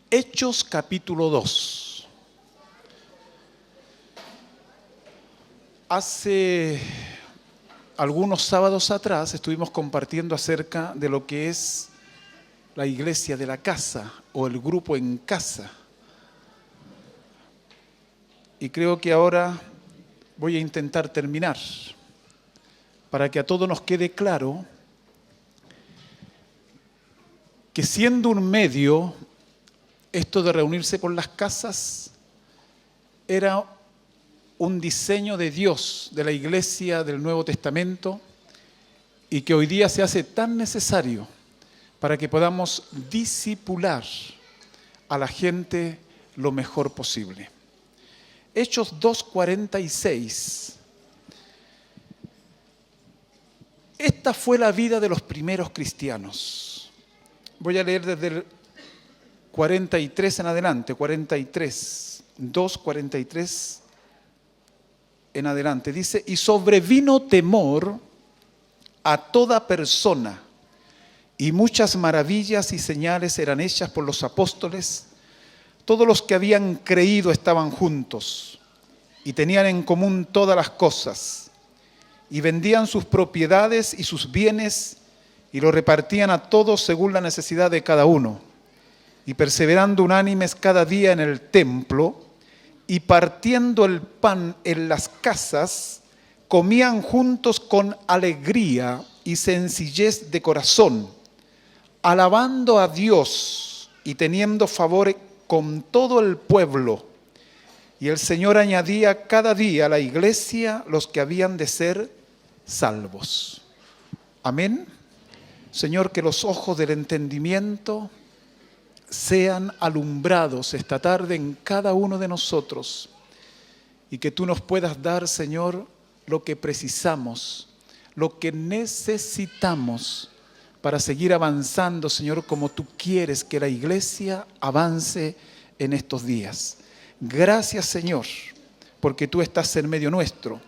Hechos capítulo 2. Hace algunos sábados atrás estuvimos compartiendo acerca de lo que es la iglesia de la casa o el grupo en casa. Y creo que ahora voy a intentar terminar para que a todos nos quede claro que siendo un medio, esto de reunirse por las casas era un diseño de Dios, de la iglesia del Nuevo Testamento, y que hoy día se hace tan necesario para que podamos discipular a la gente lo mejor posible. Hechos 2:46. Esta fue la vida de los primeros cristianos. Voy a leer desde el 43 en adelante, 2:43 en adelante. Dice, y sobrevino temor a toda persona, y muchas maravillas y señales eran hechas por los apóstoles. Todos los que habían creído estaban juntos, y tenían en común todas las cosas, y vendían sus propiedades y sus bienes, y lo repartían a todos según la necesidad de cada uno. Y perseverando unánimes cada día en el templo, y partiendo el pan en las casas, comían juntos con alegría y sencillez de corazón, alabando a Dios y teniendo favor con todo el pueblo. Y el Señor añadía cada día a la iglesia los que habían de ser salvos. Amén. Señor, que los ojos del entendimiento sean alumbrados esta tarde en cada uno de nosotros, y que tú nos puedas dar, Señor, lo que precisamos, lo que necesitamos para seguir avanzando, Señor, como tú quieres que la iglesia avance en estos días. Gracias, Señor, porque tú estás en medio nuestro.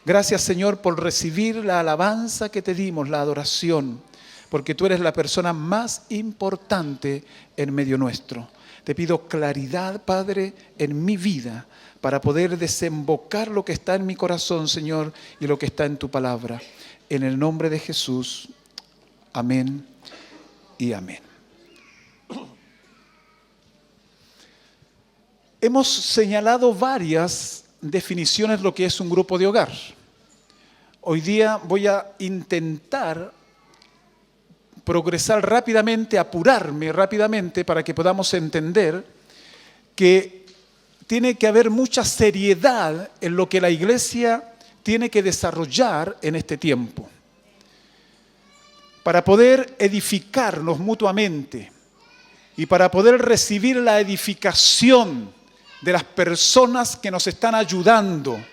Gracias, Señor, por recibir la alabanza que te dimos, la adoración, porque tú eres la persona más importante en medio nuestro. Te pido claridad, Padre, en mi vida, para poder desembocar lo que está en mi corazón, Señor, y lo que está en tu palabra. En el nombre de Jesús, amén y amén. Hemos señalado varias definiciones de lo que es un grupo de hogar. Hoy día voy a intentar progresar rápidamente, apurarme rápidamente para que podamos entender que tiene que haber mucha seriedad en lo que la iglesia tiene que desarrollar en este tiempo, para poder edificarnos mutuamente y para poder recibir la edificación de las personas que nos están ayudando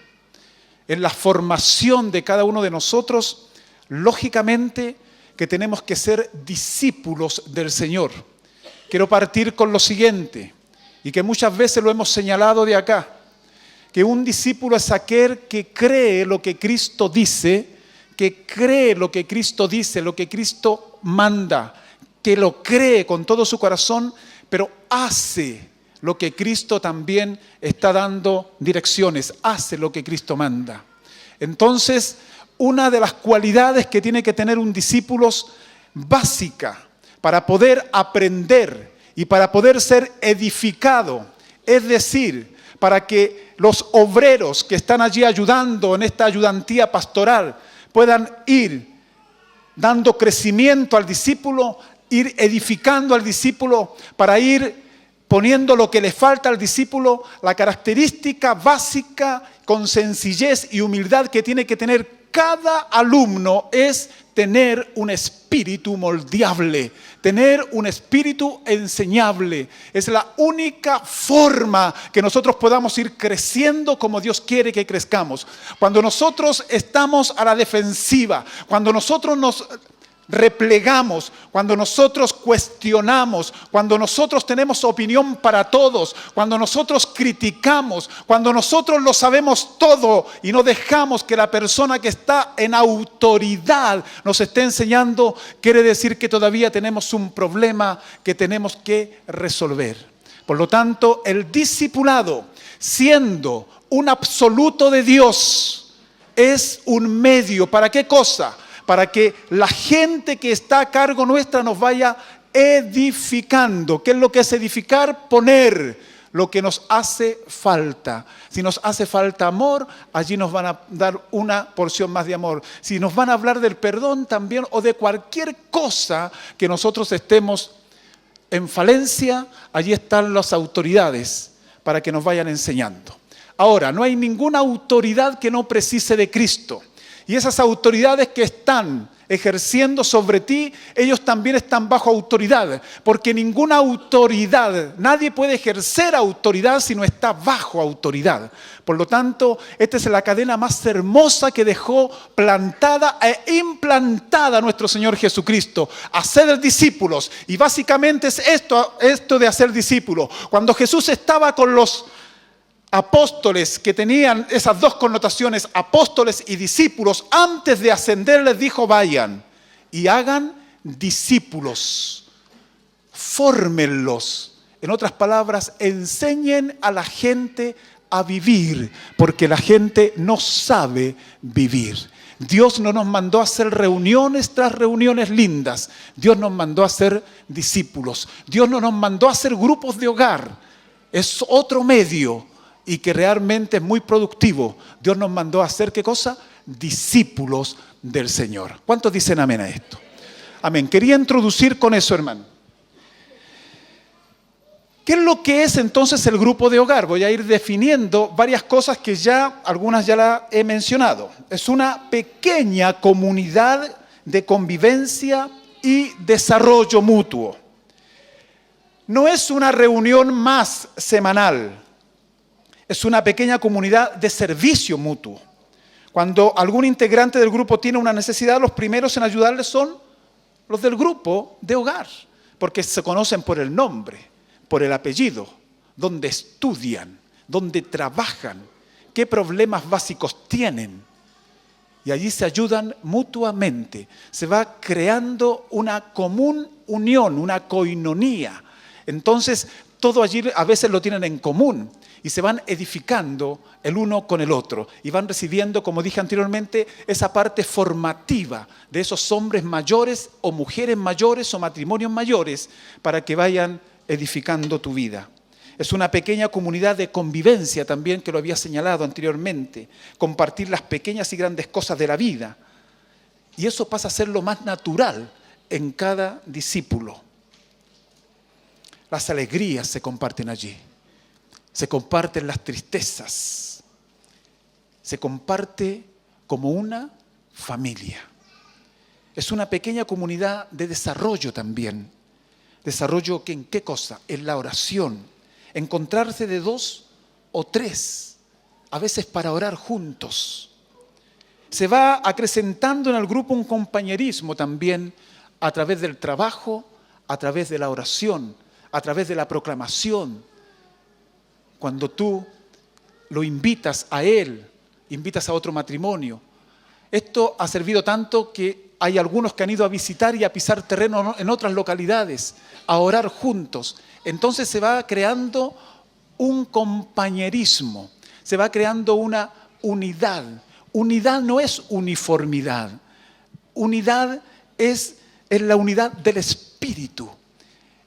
en la formación de cada uno de nosotros. Lógicamente que tenemos que ser discípulos del Señor. Quiero partir con lo siguiente, y que muchas veces lo hemos señalado de acá, que un discípulo es aquel que cree lo que Cristo dice, que cree lo que Cristo dice, lo que Cristo manda, que lo cree con todo su corazón, pero hace lo que Cristo también está dando direcciones, hace lo que Cristo manda. Entonces, una de las cualidades que tiene que tener un discípulo básica para poder aprender y para poder ser edificado, es decir, para que los obreros que están allí ayudando en esta ayudantía pastoral puedan ir dando crecimiento al discípulo, ir edificando al discípulo, para ir poniendo lo que le falta al discípulo, la característica básica con sencillez y humildad que tiene que tener cada alumno es tener un espíritu moldeable, tener un espíritu enseñable. Es la única forma que nosotros podamos ir creciendo como Dios quiere que crezcamos. Cuando nosotros estamos a la defensiva, cuando nosotros nos replegamos, cuando nosotros cuestionamos, cuando nosotros tenemos opinión para todos, cuando nosotros criticamos, cuando nosotros lo sabemos todo y no dejamos que la persona que está en autoridad nos esté enseñando, quiere decir que todavía tenemos un problema que tenemos que resolver. Por lo tanto, el discipulado, siendo un absoluto de Dios, es un medio. ¿Para qué cosa? Para que la gente que está a cargo nuestra nos vaya edificando. ¿Qué es lo que es edificar? Poner lo que nos hace falta. Si nos hace falta amor, allí nos van a dar una porción más de amor. Si nos van a hablar del perdón también, o de cualquier cosa que nosotros estemos en falencia, allí están las autoridades para que nos vayan enseñando. Ahora, no hay ninguna autoridad que no precise de Cristo. Y esas autoridades que están ejerciendo sobre ti, ellos también están bajo autoridad, porque ninguna autoridad, nadie puede ejercer autoridad si no está bajo autoridad. Por lo tanto, esta es la cadena más hermosa que dejó plantada e implantada nuestro Señor Jesucristo: hacer discípulos. Y básicamente es esto de hacer discípulos. Cuando Jesús estaba con los apóstoles, que tenían esas dos connotaciones, apóstoles y discípulos, antes de ascender les dijo: vayan y hagan discípulos, fórmenlos. En otras palabras, enseñen a la gente a vivir, porque la gente no sabe vivir. Dios no nos mandó a hacer reuniones tras reuniones lindas. Dios nos mandó a hacer discípulos. Dios no nos mandó a hacer grupos de hogar. Es otro medio y que realmente es muy productivo. Dios nos mandó a hacer, ¿qué cosa? Discípulos del Señor. ¿Cuántos dicen amén a esto? Amén. Quería introducir con eso, hermano. ¿Qué es lo que es entonces el grupo de hogar? Voy a ir definiendo varias cosas que algunas ya las he mencionado. Es una pequeña comunidad de convivencia y desarrollo mutuo. No es una reunión más semanal. Es una pequeña comunidad de servicio mutuo. Cuando algún integrante del grupo tiene una necesidad, los primeros en ayudarle son los del grupo de hogar, porque se conocen por el nombre, por el apellido, dónde estudian, dónde trabajan, qué problemas básicos tienen. Y allí se ayudan mutuamente. Se va creando una común unión, una coinonía. Entonces, todo allí a veces lo tienen en común y se van edificando el uno con el otro y van recibiendo, como dije anteriormente, esa parte formativa de esos hombres mayores o mujeres mayores o matrimonios mayores para que vayan edificando tu vida. Es una pequeña comunidad de convivencia también, que lo había señalado anteriormente, compartir las pequeñas y grandes cosas de la vida. Y eso pasa a ser lo más natural en cada discípulo. Las alegrías se comparten allí, se comparten las tristezas, se comparte como una familia. Es una pequeña comunidad de desarrollo también. Desarrollo ¿en qué cosa? En la oración. Encontrarse de 2 o 3, a veces para orar juntos. Se va acrecentando en el grupo un compañerismo también a través del trabajo, a través de la oración, a través de la proclamación. Cuando tú lo invitas a él, invitas a otro matrimonio. Esto ha servido tanto que hay algunos que han ido a visitar y a pisar terreno en otras localidades, a orar juntos. Entonces se va creando un compañerismo, se va creando una unidad. Unidad no es uniformidad. Unidad es la unidad del espíritu,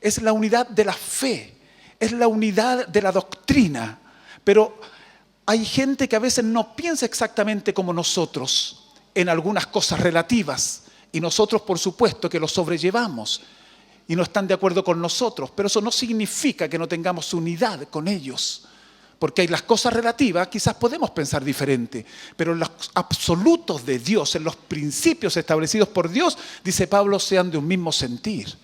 es la unidad de la fe, es la unidad de la doctrina. Pero hay gente que a veces no piensa exactamente como nosotros en algunas cosas relativas, y nosotros por supuesto que lo sobrellevamos y no están de acuerdo con nosotros, pero eso no significa que no tengamos unidad con ellos, porque hay las cosas relativas, quizás podemos pensar diferente, pero en los absolutos de Dios, en los principios establecidos por Dios, dice Pablo, sean de un mismo sentir,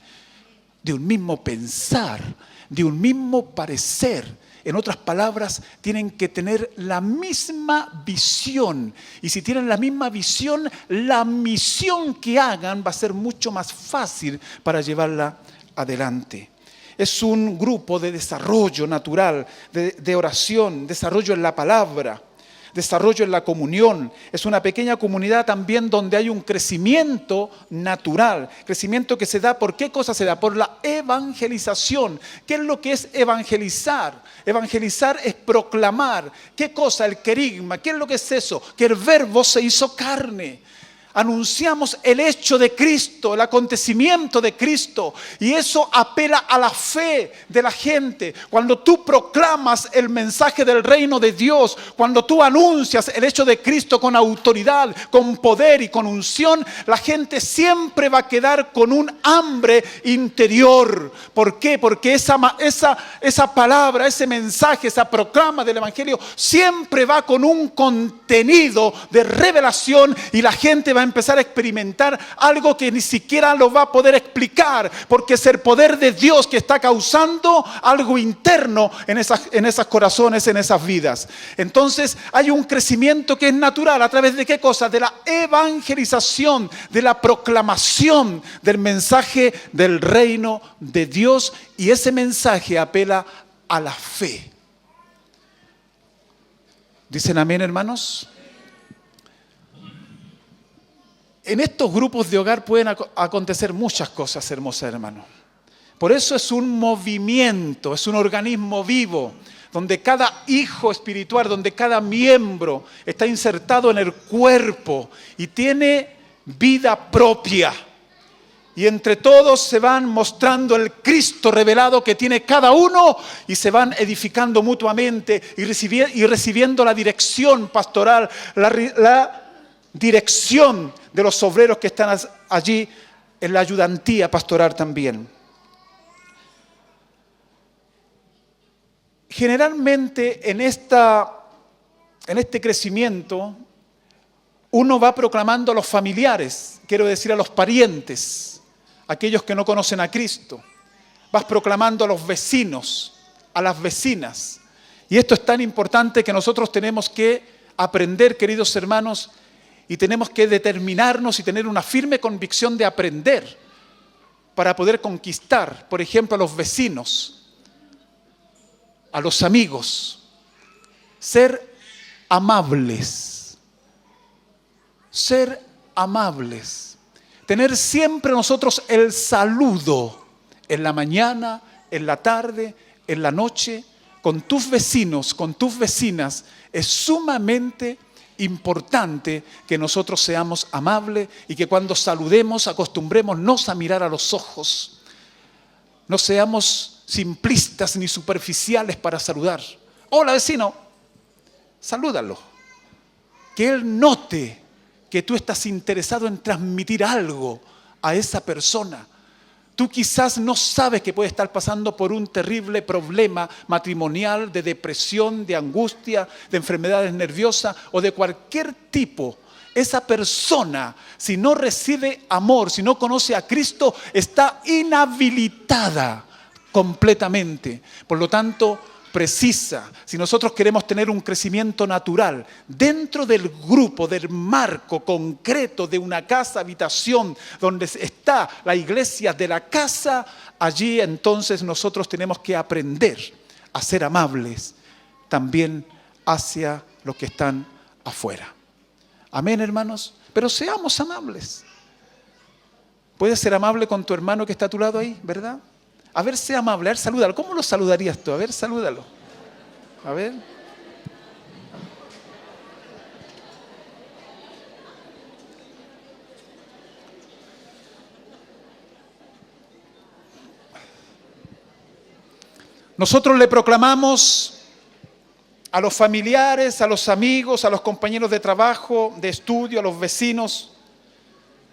de un mismo pensar, de un mismo parecer. En otras palabras, tienen que tener la misma visión. Y si tienen la misma visión, la misión que hagan va a ser mucho más fácil para llevarla adelante. Es un grupo de desarrollo natural, de oración, desarrollo en la palabra, desarrollo en la comunión. Es una pequeña comunidad también donde hay un crecimiento natural. Crecimiento que se da, ¿por qué cosa se da? Por la evangelización. ¿Qué es lo que es evangelizar? Evangelizar es proclamar. ¿Qué cosa? El querigma. ¿Qué es lo que es eso? Que el verbo se hizo carne. Anunciamos el hecho de Cristo, el acontecimiento de Cristo, y eso apela a la fe de la gente. Cuando tú proclamas el mensaje del reino de Dios, cuando tú anuncias el hecho de Cristo con autoridad, con poder y con unción, la gente siempre va a quedar con un hambre interior. ¿Por qué? Porque esa palabra, ese mensaje, esa proclama del evangelio siempre va con un contenido de revelación, y la gente va a empezar a experimentar algo que ni siquiera lo va a poder explicar, porque es el poder de Dios que está causando algo interno en esos corazones, en esas vidas. Entonces hay un crecimiento que es natural. ¿A través de qué cosa? De la evangelización, de la proclamación del mensaje del reino de Dios, y ese mensaje apela a la fe. ¿Dicen amén, hermanos? En estos grupos de hogar pueden acontecer muchas cosas hermosas, hermanos. Por eso es un movimiento, es un organismo vivo, donde cada hijo espiritual, donde cada miembro está insertado en el cuerpo y tiene vida propia. Y entre todos se van mostrando el Cristo revelado que tiene cada uno, y se van edificando mutuamente y recibiendo la dirección pastoral, la dirección de los obreros que están allí en la ayudantía pastoral también. Generalmente en este crecimiento uno va proclamando a los familiares, quiero decir a los parientes, aquellos que no conocen a Cristo. Vas proclamando a los vecinos, a las vecinas. Y esto es tan importante que nosotros tenemos que aprender, queridos hermanos, y tenemos que determinarnos y tener una firme convicción de aprender para poder conquistar, por ejemplo, a los vecinos, a los amigos. Ser amables. Ser amables. Tener siempre nosotros el saludo en la mañana, en la tarde, en la noche, con tus vecinos, con tus vecinas. Es sumamente importante que nosotros seamos amables y que cuando saludemos acostumbrémonos a mirar a los ojos. No seamos simplistas ni superficiales para saludar. Hola, vecino, salúdalo. Que él note que tú estás interesado en transmitir algo a esa persona. Tú quizás no sabes que puede estar pasando por un terrible problema matrimonial, de depresión, de angustia, de enfermedades nerviosas o de cualquier tipo. Esa persona, si no recibe amor, si no conoce a Cristo, está inhabilitada completamente. Por lo tanto, precisa, si nosotros queremos tener un crecimiento natural dentro del grupo, del marco concreto de una casa, habitación, donde está la iglesia de la casa, allí entonces nosotros tenemos que aprender a ser amables también hacia los que están afuera. Amén, hermanos. Pero seamos amables. Puedes ser amable con tu hermano que está a tu lado ahí, ¿verdad? A ver, sea amable, a ver, salúdalo. ¿Cómo lo saludarías tú? A ver, salúdalo. A ver. Nosotros le proclamamos a los familiares, a los amigos, a los compañeros de trabajo, de estudio, a los vecinos.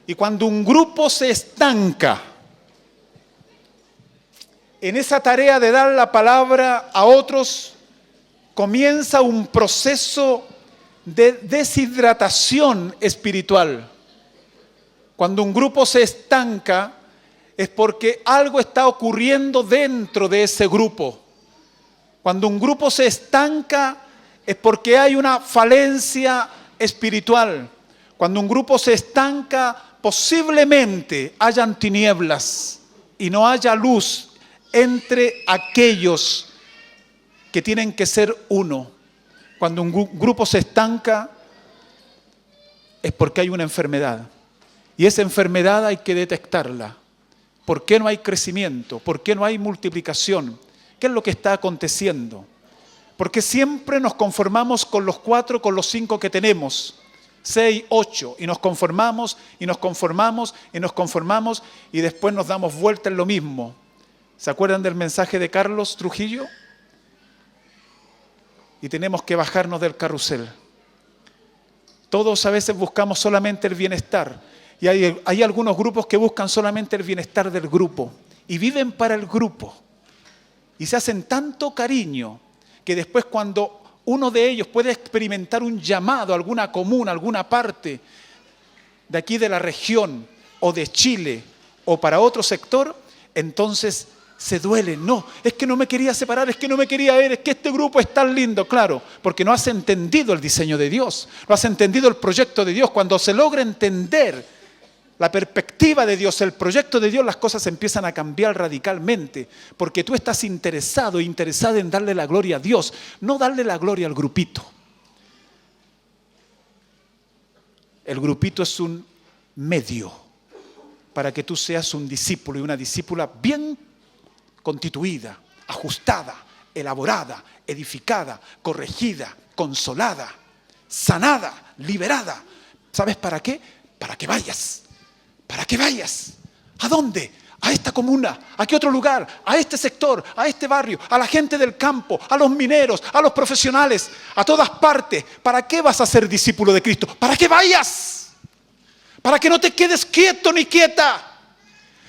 Y cuando un grupo se estanca en esa tarea de dar la palabra a otros, comienza un proceso de deshidratación espiritual. Cuando un grupo se estanca, es porque algo está ocurriendo dentro de ese grupo. Cuando un grupo se estanca, es porque hay una falencia espiritual. Cuando un grupo se estanca, posiblemente hayan tinieblas y no haya luz entre aquellos que tienen que ser uno. Cuando un grupo se estanca es porque hay una enfermedad. Y esa enfermedad hay que detectarla. ¿Por qué no hay crecimiento? ¿Por qué no hay multiplicación? ¿Qué es lo que está aconteciendo? Porque siempre nos conformamos con los 4, con los 5 que tenemos. 6, 8. Y nos conformamos, y nos conformamos, y nos conformamos, y después nos damos vuelta en lo mismo. ¿Se acuerdan del mensaje de Carlos Trujillo? Y tenemos que bajarnos del carrusel. Todos a veces buscamos solamente el bienestar. Y hay algunos grupos que buscan solamente el bienestar del grupo. Y viven para el grupo. Y se hacen tanto cariño que después cuando uno de ellos puede experimentar un llamado a alguna comuna, alguna parte de aquí de la región o de Chile o para otro sector, entonces se duelen. No, es que no me quería separar, es que no me quería ver, es que este grupo es tan lindo. Claro, porque no has entendido el diseño de Dios, no has entendido el proyecto de Dios. Cuando se logra entender la perspectiva de Dios, el proyecto de Dios, las cosas empiezan a cambiar radicalmente, porque tú estás interesado en darle la gloria a Dios, no darle la gloria al grupito. El grupito es un medio para que tú seas un discípulo y una discípula bien constituida, ajustada, elaborada, edificada, corregida, consolada, sanada, liberada. ¿Sabes para qué? Para que vayas. ¿Para qué vayas? ¿A dónde? A esta comuna, ¿a qué otro lugar? A este sector, a este barrio, a la gente del campo, a los mineros, a los profesionales, a todas partes. ¿Para qué vas a ser discípulo de Cristo? ¿Para qué vayas? Para que no te quedes quieto ni quieta.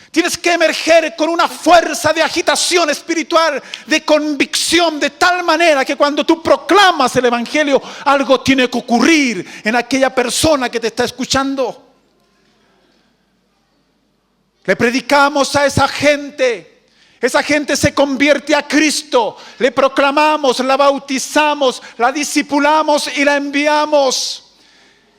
Tienes que emerger con una fuerza de agitación espiritual, de convicción, de tal manera que cuando tú proclamas el Evangelio, algo tiene que ocurrir en aquella persona que te está escuchando. Le predicamos a esa gente se convierte a Cristo, le proclamamos, la bautizamos, la discipulamos y la enviamos.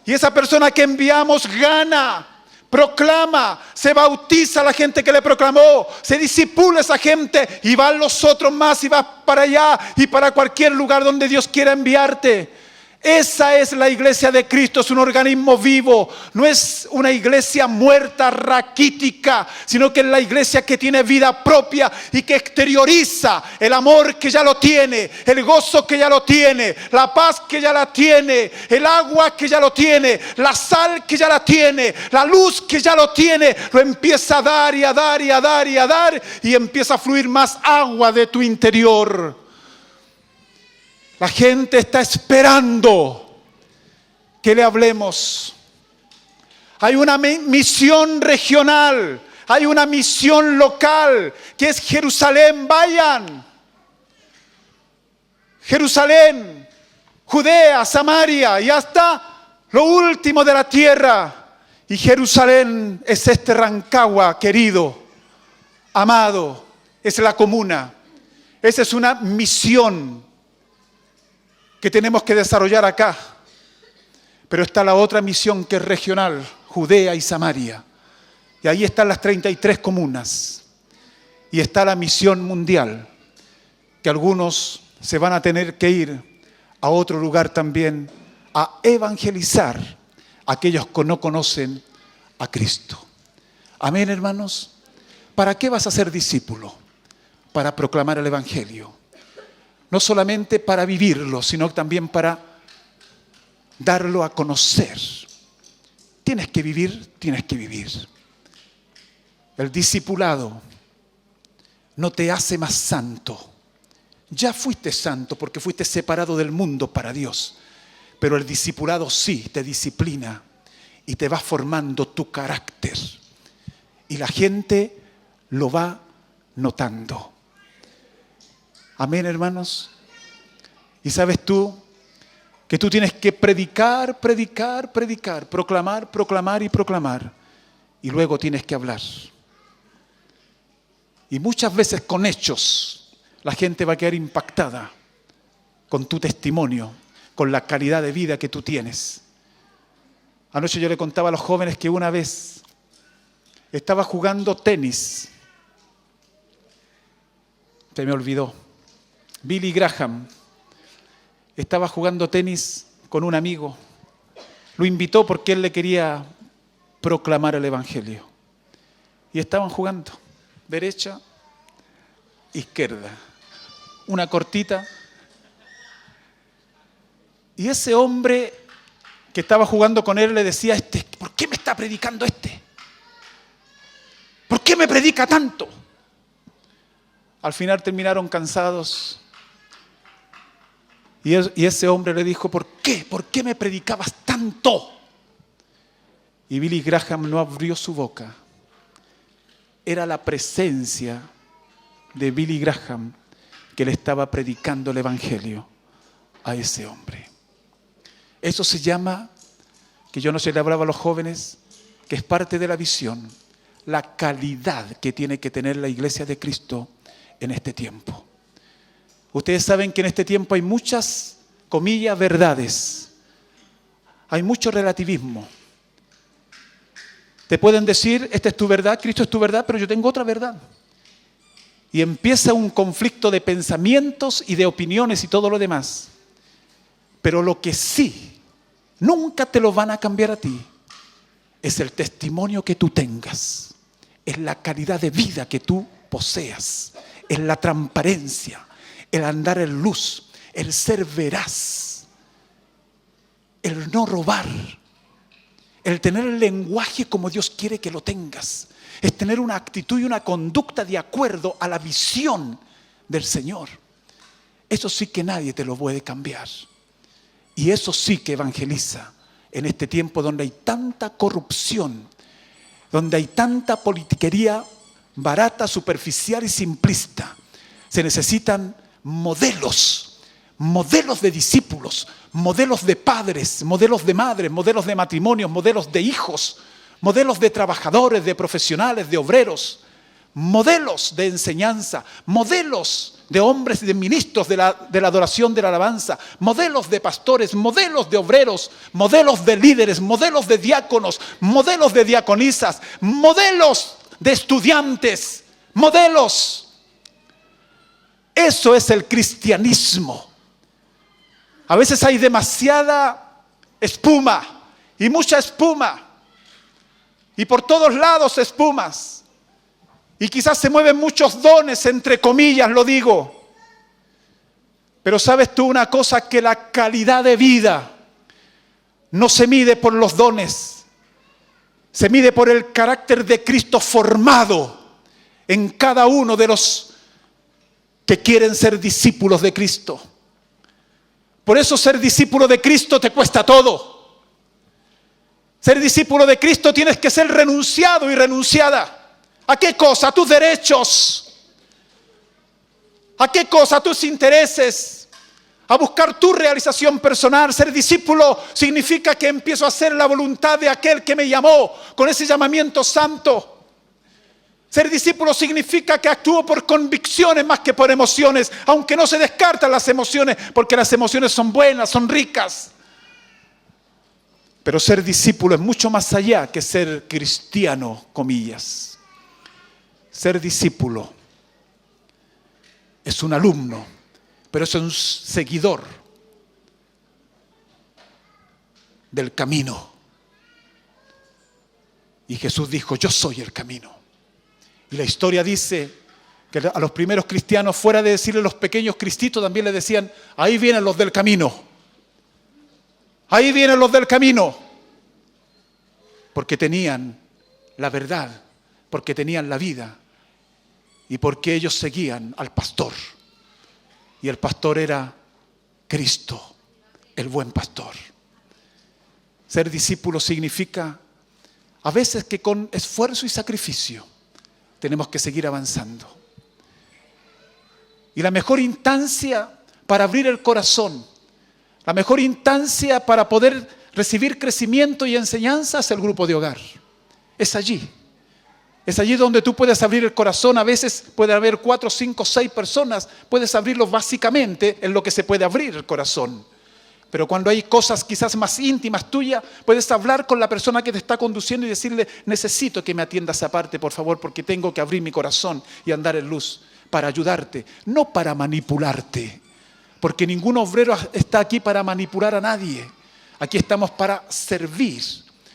Y esa persona que enviamos gana, proclama, se bautiza a la gente que le proclamó, se disipula esa gente y van los otros más y vas para allá y para cualquier lugar donde Dios quiera enviarte. Esa es la iglesia de Cristo, es un organismo vivo, no es una iglesia muerta, raquítica, sino que es la iglesia que tiene vida propia y que exterioriza el amor que ya lo tiene, el gozo que ya lo tiene, la paz que ya la tiene, el agua que ya lo tiene, la sal que ya la tiene, la luz que ya lo tiene, lo empieza a dar y a dar y a dar y a dar y empieza a fluir más agua de tu interior. La gente está esperando que le hablemos. Hay una misión regional, hay una misión local, que es Jerusalén. Vayan. Jerusalén, Judea, Samaria y hasta lo último de la tierra. Y Jerusalén es este Rancagua querido, amado, es la comuna. Esa es una misión que tenemos que desarrollar acá. Pero está la otra misión que es regional, Judea y Samaria. Y ahí están las 33 comunas. Y está la misión mundial, que algunos se van a tener que ir a otro lugar también a evangelizar a aquellos que no conocen a Cristo. Amén, hermanos. ¿Para qué vas a ser discípulo? Para proclamar el Evangelio. No solamente para vivirlo, sino también para darlo a conocer. Tienes que vivir, tienes que vivir. El discipulado no te hace más santo. Ya fuiste santo porque fuiste separado del mundo para Dios. Pero el discipulado sí te disciplina y te va formando tu carácter. Y la gente lo va notando. Amén, hermanos. Y sabes tú que tú tienes que predicar, predicar, predicar, proclamar, proclamar y proclamar. Y luego tienes que hablar. Y muchas veces con hechos la gente va a quedar impactada con tu testimonio, con la calidad de vida que tú tienes. Anoche yo le contaba a los jóvenes que una vez estaba jugando tenis. Se me olvidó. Billy Graham. estaba jugando tenis con un amigo. Lo invitó porque él le quería proclamar el Evangelio. Y estaban jugando, derecha, izquierda, una cortita. Y ese hombre que estaba jugando con él le decía, ¿por qué me está predicando este? ¿Por qué me predica tanto? Al final terminaron cansados. Y ese hombre le dijo, ¿por qué? ¿Por qué me predicabas tanto? Y Billy Graham no abrió su boca. Era la presencia de Billy Graham que le estaba predicando el Evangelio a ese hombre. Eso se llama, que yo no sé, le hablaba a los jóvenes, que es parte de la visión, la calidad que tiene que tener la Iglesia de Cristo en este tiempo. Ustedes saben que en este tiempo hay muchas, comillas, verdades. Hay mucho relativismo. Te pueden decir, esta es tu verdad, Cristo es tu verdad, pero yo tengo otra verdad. Y empieza un conflicto de pensamientos y de opiniones y todo lo demás. Pero lo que sí, nunca te lo van a cambiar a ti, es el testimonio que tú tengas, es la calidad de vida que tú poseas, es la transparencia, el andar en luz, el ser veraz, el no robar, el tener el lenguaje como Dios quiere que lo tengas, es tener una actitud y una conducta de acuerdo a la visión del Señor. Eso sí que nadie te lo puede cambiar. Y eso sí que evangeliza en este tiempo donde hay tanta corrupción, donde hay tanta politiquería barata, superficial y simplista. Se necesitan modelos de discípulos, modelos de padres, modelos de madres, modelos de matrimonios, modelos de hijos, modelos de trabajadores, de profesionales, de obreros, modelos de enseñanza, modelos de hombres y de ministros de la adoración, de la alabanza, modelos de pastores, modelos de obreros, modelos de líderes, modelos de diáconos, modelos de diaconisas, modelos de estudiantes, modelos. Eso es el cristianismo. A veces hay demasiada espuma y mucha espuma y por todos lados espumas. Y quizás se mueven muchos dones, entre comillas lo digo. Pero sabes tú una cosa, que la calidad de vida no se mide por los dones. Se mide por el carácter de Cristo formado en cada uno de los que quieren ser discípulos de Cristo. Por eso ser discípulo de Cristo te cuesta todo. Ser discípulo de Cristo tienes que ser renunciado y renunciada. ¿A qué cosa? A tus derechos. ¿A qué cosa? A tus intereses. A buscar tu realización personal. Ser discípulo significa que empiezo a hacer la voluntad de aquel que me llamó con ese llamamiento santo. Ser discípulo significa que actúo por convicciones más que por emociones, aunque no se descartan las emociones, porque las emociones son buenas, son ricas. Pero ser discípulo es mucho más allá que ser cristiano, comillas. Ser discípulo es un alumno, pero es un seguidor del camino. Y Jesús dijo, yo soy el camino. Y la historia dice que a los primeros cristianos, fuera de decirle los pequeños cristitos, también le decían, ahí vienen los del camino. Ahí vienen los del camino. Porque tenían la verdad, porque tenían la vida. Y porque ellos seguían al pastor. Y el pastor era Cristo, el buen pastor. Ser discípulo significa a veces que con esfuerzo y sacrificio tenemos que seguir avanzando. Y la mejor instancia para abrir el corazón, la mejor instancia para poder recibir crecimiento y enseñanza es el grupo de hogar. Es allí. Es allí donde tú puedes abrir el corazón. A veces puede haber 4, 5, 6 personas. Puedes abrirlo básicamente en lo que se puede abrir el corazón. Pero cuando hay cosas quizás más íntimas tuyas, puedes hablar con la persona que te está conduciendo y decirle, necesito que me atiendas aparte, por favor, porque tengo que abrir mi corazón y andar en luz para ayudarte, no para manipularte. porque ningún obrero está aquí para manipular a nadie. Aquí estamos para servir,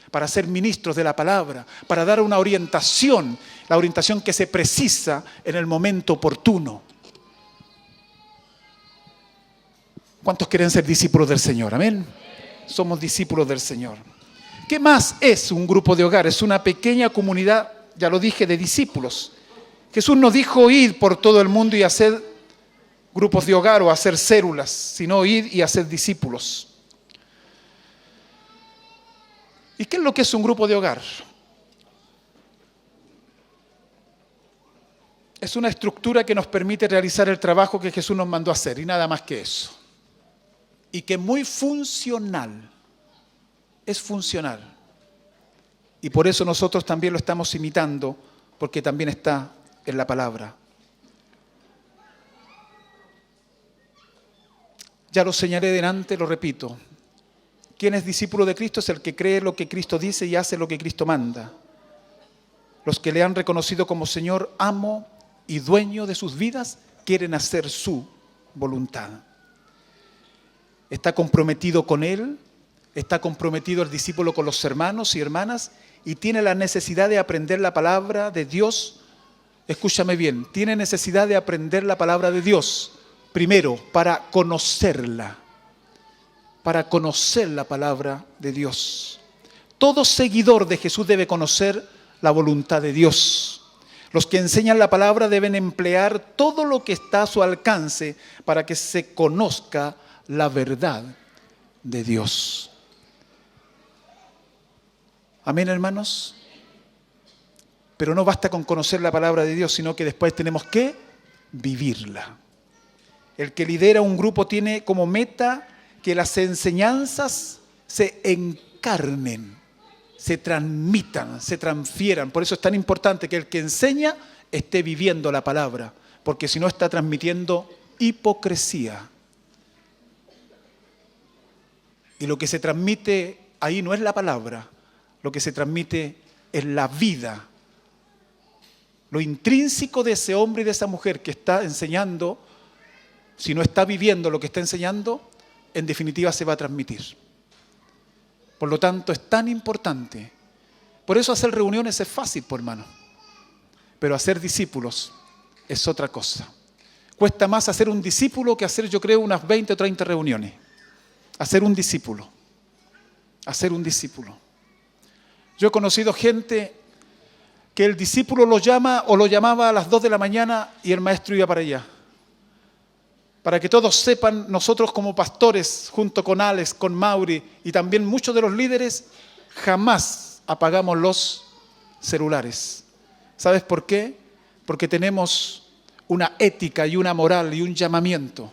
para ser ministros de la palabra, para dar una orientación, la orientación que se precisa en el momento oportuno. ¿Cuántos quieren ser discípulos del Señor? Amén. Somos discípulos del Señor. ¿Qué más es un grupo de hogar? Es una pequeña comunidad, ya lo dije, de discípulos. Jesús nos dijo ir por todo el mundo y hacer grupos de hogar o hacer células, sino ir y hacer discípulos. ¿Y qué es lo que es un grupo de hogar? Es una estructura que nos permite realizar el trabajo que Jesús nos mandó a hacer y nada más que eso. Y que es muy funcional. Es funcional. Y por eso nosotros también lo estamos imitando, porque también está en la palabra. Ya lo señalé delante, lo repito. ¿Quién es discípulo de Cristo? Es el que cree lo que Cristo dice y hace lo que Cristo manda. Los que le han reconocido como Señor, amo y dueño de sus vidas, quieren hacer su voluntad. Está comprometido con Él, está comprometido el discípulo con los hermanos y hermanas y tiene la necesidad de aprender la palabra de Dios. Escúchame bien, tiene necesidad de aprender la palabra de Dios, primero, para conocerla palabra de Dios. Todo seguidor de Jesús debe conocer la voluntad de Dios. Los que enseñan la palabra deben emplear todo lo que está a su alcance para que se conozca la verdad de Dios. Amén, hermanos. Pero no basta con conocer la palabra de Dios, sino que después tenemos que vivirla. El que lidera un grupo tiene como meta que las enseñanzas se encarnen, se transmitan, se transfieran. Por eso es tan importante que el que enseña esté viviendo la palabra, porque si no está transmitiendo hipocresía. Y lo que se transmite ahí no es la palabra, lo que se transmite es la vida. Lo intrínseco de ese hombre y de esa mujer que está enseñando, si no está viviendo lo que está enseñando, en definitiva se va a transmitir. Por lo tanto, es tan importante. Por eso hacer reuniones es fácil, por hermano. Pero hacer discípulos es otra cosa. Cuesta más hacer un discípulo que hacer, yo creo, unas 20 o 30 reuniones. Hacer un discípulo. Hacer un discípulo. Yo he conocido gente que el discípulo lo llama o lo llamaba a las 2 de la mañana y el maestro iba para allá. Para que todos sepan, nosotros como pastores, junto con Alex, con Mauri y también muchos de los líderes, jamás apagamos los celulares. ¿Sabes por qué? Porque tenemos una ética y una moral y un llamamiento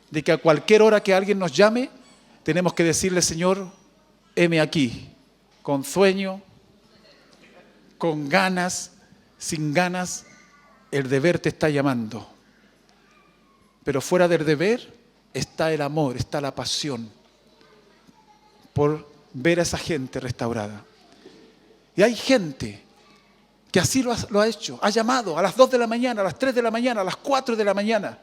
de que a cualquier hora que alguien nos llame, tenemos que decirle, Señor, heme aquí, con sueño, con ganas, sin ganas, el deber te está llamando. Pero fuera del deber está el amor, está la pasión por ver a esa gente restaurada. Y hay gente que así lo ha hecho, ha llamado a las 2 de la mañana, a las 3 de la mañana, a las 4 de la mañana.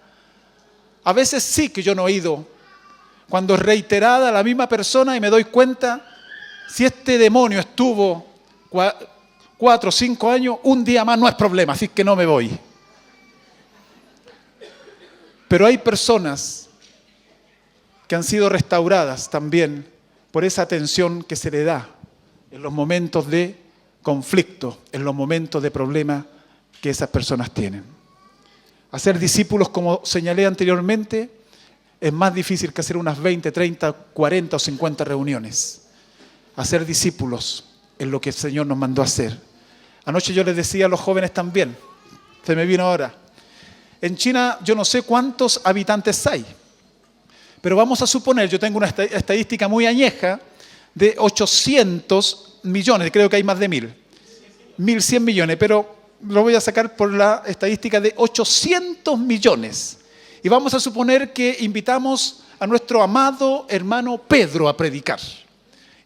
A veces sí que yo no he ido, cuando es reiterada la misma persona y me doy cuenta, si este demonio estuvo 4 o 5 años, un día más no es problema, así que no me voy. Pero hay personas que han sido restauradas también por esa atención que se le da en los momentos de conflicto, en los momentos de problema que esas personas tienen. Hacer discípulos, como señalé anteriormente, es más difícil que hacer unas 20, 30, 40 o 50 reuniones. Hacer discípulos es lo que el Señor nos mandó a hacer. Anoche yo les decía a los jóvenes también, se me vino ahora. En China yo no sé cuántos habitantes hay, pero vamos a suponer, yo tengo una estadística muy añeja, de 800 millones, creo que hay más de 1.100 millones, pero lo voy a sacar por la estadística de 800 millones. Y vamos a suponer que invitamos a nuestro amado hermano Pedro a predicar.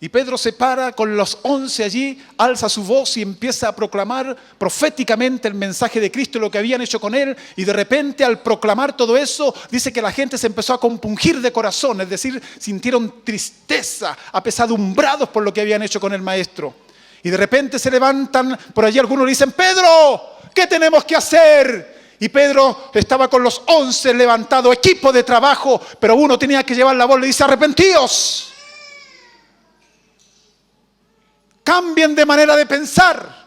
Y Pedro se para con los 11 allí, alza su voz y empieza a proclamar proféticamente el mensaje de Cristo y lo que habían hecho con él. Y de repente, al proclamar todo eso, dice que la gente se empezó a compungir de corazón, es decir, sintieron tristeza, apesadumbrados por lo que habían hecho con el maestro. Y de repente se levantan, por allí algunos le dicen: Pedro, ¿qué tenemos que hacer? Y Pedro estaba con los 11 levantado, equipo de trabajo, pero uno tenía que llevar la voz, le dice: arrepentíos. Cambien de manera de pensar,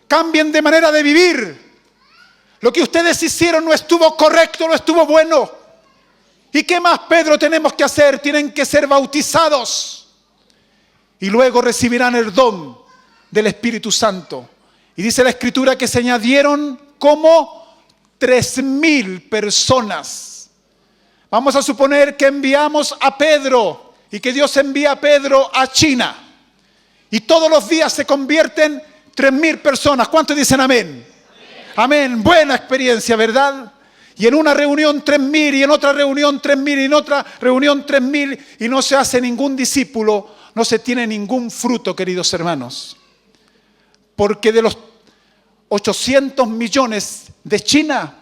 cambien de manera de vivir. Lo que ustedes hicieron no estuvo correcto, no estuvo bueno. ¿Y qué más, Pedro, tenemos que hacer? Tienen que ser bautizados y luego recibirán el don del Espíritu Santo. Y dice la Escritura que se añadieron como 3,000 personas. Vamos a suponer que enviamos a Pedro y que Dios envía a Pedro a China. Y todos los días se convierten 3,000 personas. ¿Cuántos dicen amén? Amén. Buena experiencia, ¿verdad? Y en una reunión 3,000, y en otra reunión 3,000, y en otra reunión 3,000, y no se hace ningún discípulo, no se tiene ningún fruto, queridos hermanos. Porque de los 800 millones de China,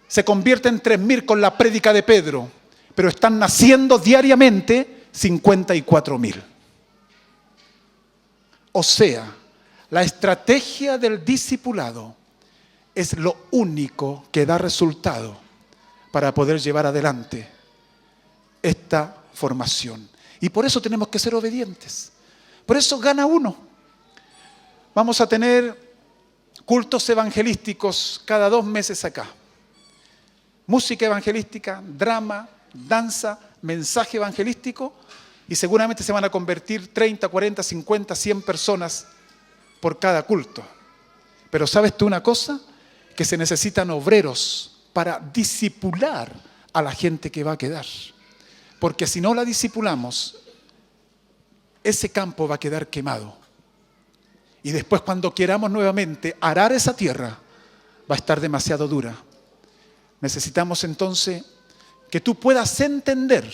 se convierten en 3,000 con la prédica de Pedro, pero están naciendo diariamente 54,000. O sea, la estrategia del discipulado es lo único que da resultado para poder llevar adelante esta formación. Y por eso tenemos que ser obedientes. Por eso gana uno. Vamos a tener cultos evangelísticos cada 2 meses acá. Música evangelística, drama, danza, mensaje evangelístico. Y seguramente se van a convertir 30, 40, 50, 100 personas por cada culto. Pero ¿sabes tú una cosa? Que se necesitan obreros para discipular a la gente que va a quedar. Porque si no la discipulamos, ese campo va a quedar quemado. Y después, cuando queramos nuevamente arar esa tierra, va a estar demasiado dura. Necesitamos entonces que tú puedas entender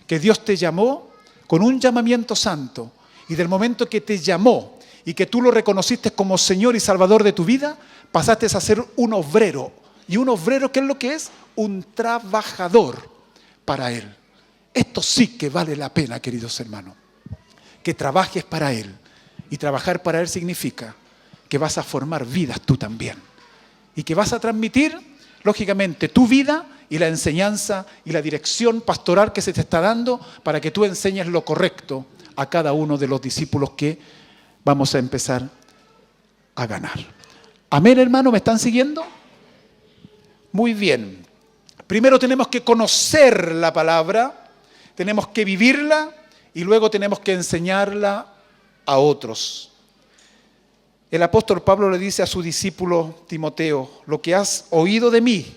que Dios te llamó con un llamamiento santo, y del momento que te llamó y que tú lo reconociste como Señor y Salvador de tu vida, pasaste a ser un obrero. Y un obrero, ¿qué es lo que es? Un trabajador para Él. Esto sí que vale la pena, queridos hermanos, que trabajes para Él. Y trabajar para Él significa que vas a formar vidas tú también, y que vas a transmitir, lógicamente, tu vida y la enseñanza y la dirección pastoral que se te está dando para que tú enseñes lo correcto a cada uno de los discípulos que vamos a empezar a ganar. Amén, hermano, ¿me están siguiendo? Muy bien. Primero tenemos que conocer la palabra, tenemos que vivirla y luego tenemos que enseñarla a otros. El apóstol Pablo le dice a su discípulo Timoteo: lo que has oído de mí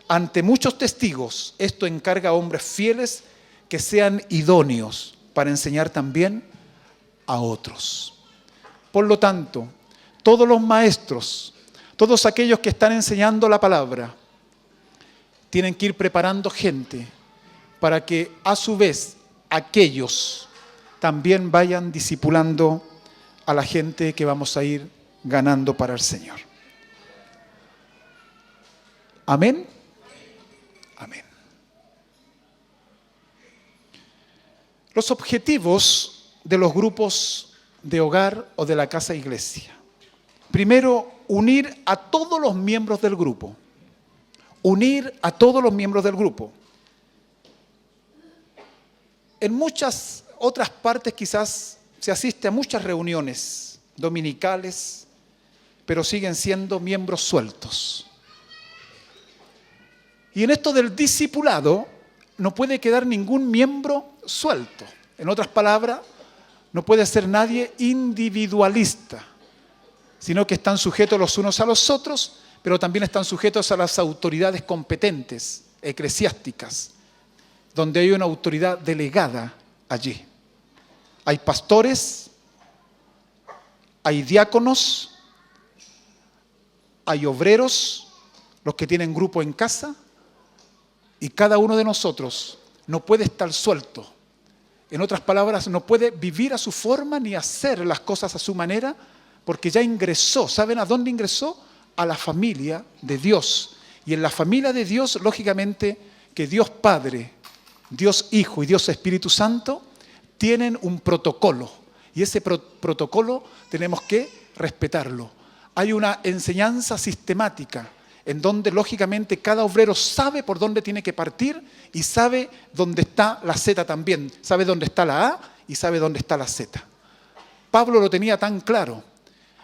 ante muchos testigos, esto encarga a hombres fieles que sean idóneos para enseñar también a otros. Por lo tanto, todos los maestros, todos aquellos que están enseñando la palabra, tienen que ir preparando gente para que a su vez aquellos también vayan discipulando a la gente que vamos a ir ganando para el Señor. Amén. Amén. Los objetivos de los grupos de hogar o de la casa iglesia. Primero, unir a todos los miembros del grupo. Unir a todos los miembros del grupo. En muchas otras partes quizás se asiste a muchas reuniones dominicales, pero siguen siendo miembros sueltos. Y en esto del discipulado no puede quedar ningún miembro suelto. En otras palabras, no puede ser nadie individualista, sino que están sujetos los unos a los otros, pero también están sujetos a las autoridades competentes, eclesiásticas, donde hay una autoridad delegada allí. Hay pastores, hay diáconos, hay obreros, los que tienen grupo en casa, y cada uno de nosotros no puede estar suelto En otras palabras, no puede vivir a su forma ni hacer las cosas a su manera porque ya ingresó. ¿Saben a dónde ingresó? A la familia de Dios. Y en la familia de Dios, lógicamente, que Dios Padre, Dios Hijo y Dios Espíritu Santo tienen un protocolo. Y ese protocolo tenemos que respetarlo. Hay una enseñanza sistemática en donde lógicamente cada obrero sabe por dónde tiene que partir y sabe dónde está la Z también. Sabe dónde está la A y sabe dónde está la Z. Pablo lo tenía tan claro.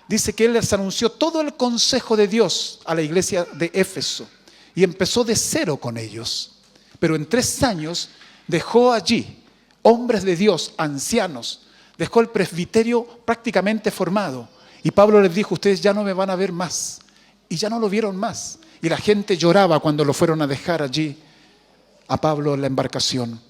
Dice que él les anunció todo el consejo de Dios a la iglesia de Éfeso y empezó de cero con ellos. Pero en 3 años dejó allí hombres de Dios, ancianos, dejó el presbiterio prácticamente formado. Y Pablo les dijo, ustedes ya no me van a ver más. Y ya no lo vieron más. Y la gente lloraba cuando lo fueron a dejar allí a Pablo en la embarcación.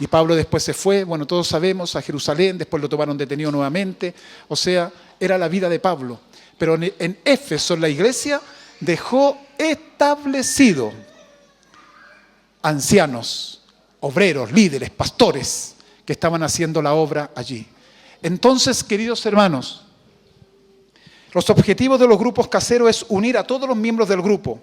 Y Pablo después se fue, bueno, todos sabemos, a Jerusalén, después lo tomaron detenido nuevamente. O sea, era la vida de Pablo. Pero en Éfeso, en la iglesia, dejó establecido ancianos, obreros, líderes, pastores, que estaban haciendo la obra allí. Entonces, queridos hermanos, los objetivos de los grupos caseros es unir a todos los miembros del grupo.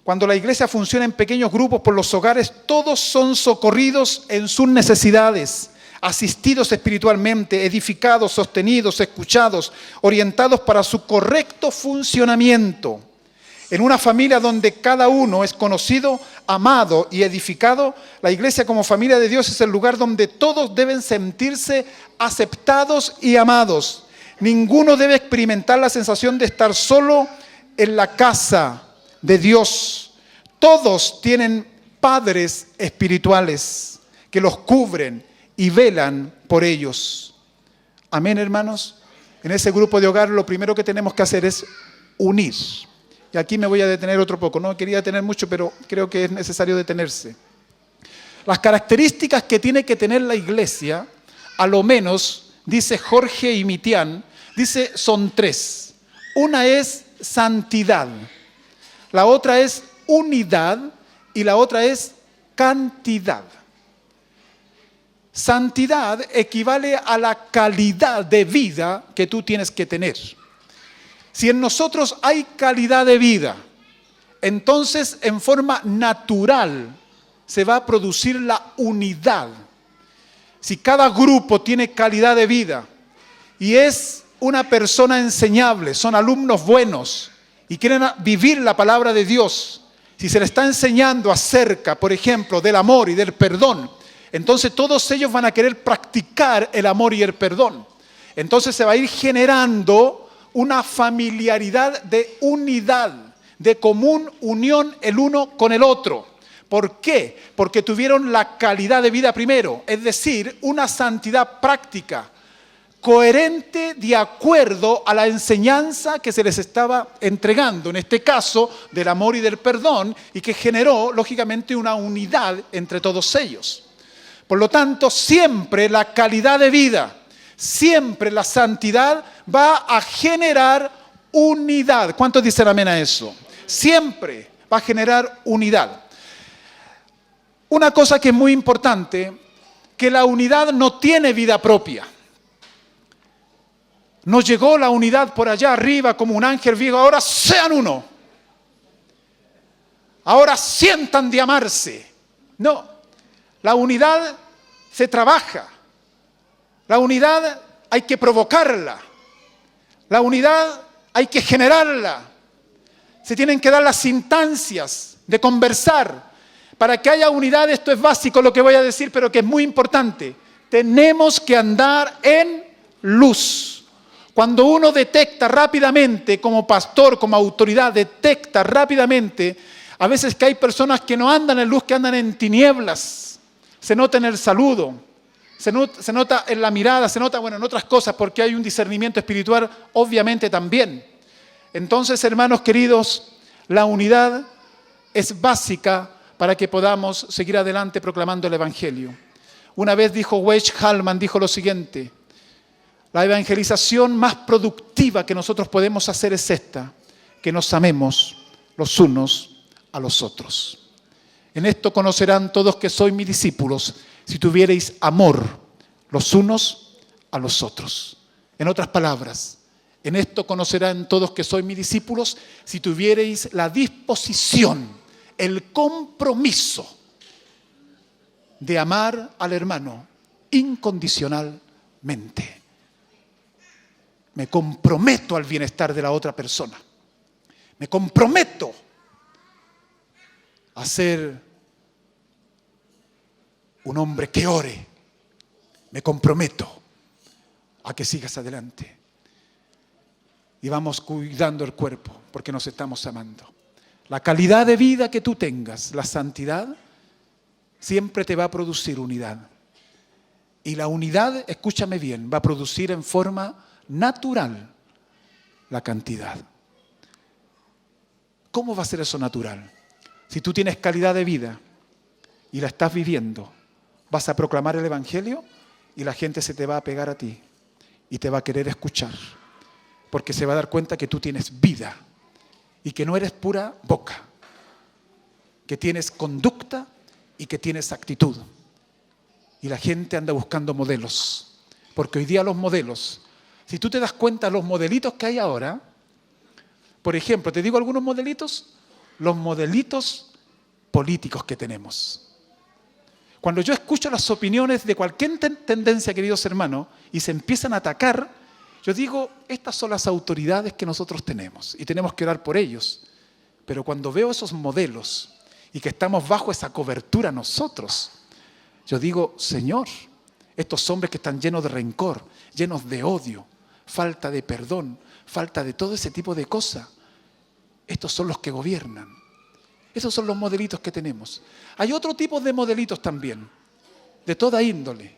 Cuando la iglesia funciona en pequeños grupos por los hogares, todos son socorridos en sus necesidades, asistidos espiritualmente, edificados, sostenidos, escuchados, orientados para su correcto funcionamiento. En una familia donde cada uno es conocido, amado y edificado, la iglesia como familia de Dios es el lugar donde todos deben sentirse aceptados y amados. Ninguno debe experimentar la sensación de estar solo en la casa de Dios. Todos tienen padres espirituales que los cubren y velan por ellos. Amén, hermanos. En ese grupo de hogar lo primero que tenemos que hacer es unir. Y aquí me voy a detener otro poco. No quería detener mucho, pero creo que es necesario detenerse. Las características que tiene que tener la iglesia, a lo menos, dice Jorge Imitian, dice son 3. Una es santidad, la otra es unidad y la otra es cantidad. Santidad equivale a la calidad de vida que tú tienes que tener. Si en nosotros hay calidad de vida, entonces en forma natural se va a producir la unidad. Si cada grupo tiene calidad de vida y es una persona enseñable, son alumnos buenos y quieren vivir la palabra de Dios, si se les está enseñando acerca, por ejemplo, del amor y del perdón, entonces todos ellos van a querer practicar el amor y el perdón. Entonces se va a ir generando una familiaridad de unidad, de común unión el uno con el otro. ¿Por qué? Porque tuvieron la calidad de vida primero, es decir, una santidad práctica, coherente de acuerdo a la enseñanza que se les estaba entregando, en este caso del amor y del perdón, y que generó lógicamente una unidad entre todos ellos. Por lo tanto, siempre la calidad de vida, siempre la santidad va a generar unidad. ¿Cuántos dicen amén a eso? Siempre va a generar unidad. Una cosa que es muy importante, que la unidad no tiene vida propia. No llegó la unidad por allá arriba como un ángel viejo, ahora sean uno. Ahora sientan de amarse. No, la unidad se trabaja. La unidad hay que provocarla. La unidad hay que generarla. Se tienen que dar las instancias de conversar. Para que haya unidad, esto es básico lo que voy a decir, pero que es muy importante. Tenemos que andar en luz. Cuando uno detecta rápidamente, como pastor, como autoridad, detecta rápidamente, a veces que hay personas que no andan en luz, que andan en tinieblas. Se nota en el saludo, se nota en la mirada, se nota, bueno, en otras cosas, porque hay un discernimiento espiritual, obviamente también. Entonces, hermanos queridos, la unidad es básica para que podamos seguir adelante proclamando el Evangelio. Una vez dijo Weich Hallman, dijo lo siguiente: la evangelización más productiva que nosotros podemos hacer es esta, que nos amemos los unos a los otros. En esto conocerán todos que sois mis discípulos, si tuviereis amor los unos a los otros. En otras palabras, en esto conocerán todos que sois mis discípulos, si tuviereis la disposición, el compromiso de amar al hermano incondicionalmente. Me comprometo al bienestar de la otra persona. Me comprometo a ser un hombre que ore. Me comprometo a que sigas adelante. Y vamos cuidando el cuerpo porque nos estamos amando. La calidad de vida que tú tengas, la santidad, siempre te va a producir unidad. Y la unidad, escúchame bien, va a producir en forma natural la cantidad. ¿Cómo va a ser eso natural? Si tú tienes calidad de vida y la estás viviendo, vas a proclamar el Evangelio y la gente se te va a pegar a ti y te va a querer escuchar, porque se va a dar cuenta que tú tienes vida y que no eres pura boca, que tienes conducta y que tienes actitud. Y la gente anda buscando modelos, porque hoy día los modelos, si tú te das cuenta los modelitos que hay ahora, por ejemplo, te digo algunos modelitos, los modelitos políticos que tenemos. Cuando yo escucho las opiniones de cualquier tendencia, queridos hermanos, y se empiezan a atacar, yo digo, estas son las autoridades que nosotros tenemos y tenemos que orar por ellos. Pero cuando veo esos modelos y que estamos bajo esa cobertura nosotros, yo digo, Señor, estos hombres que están llenos de rencor, llenos de odio, falta de perdón, falta de todo ese tipo de cosas, estos son los que gobiernan. Esos son los modelitos que tenemos. Hay otro tipo de modelitos también, de toda índole.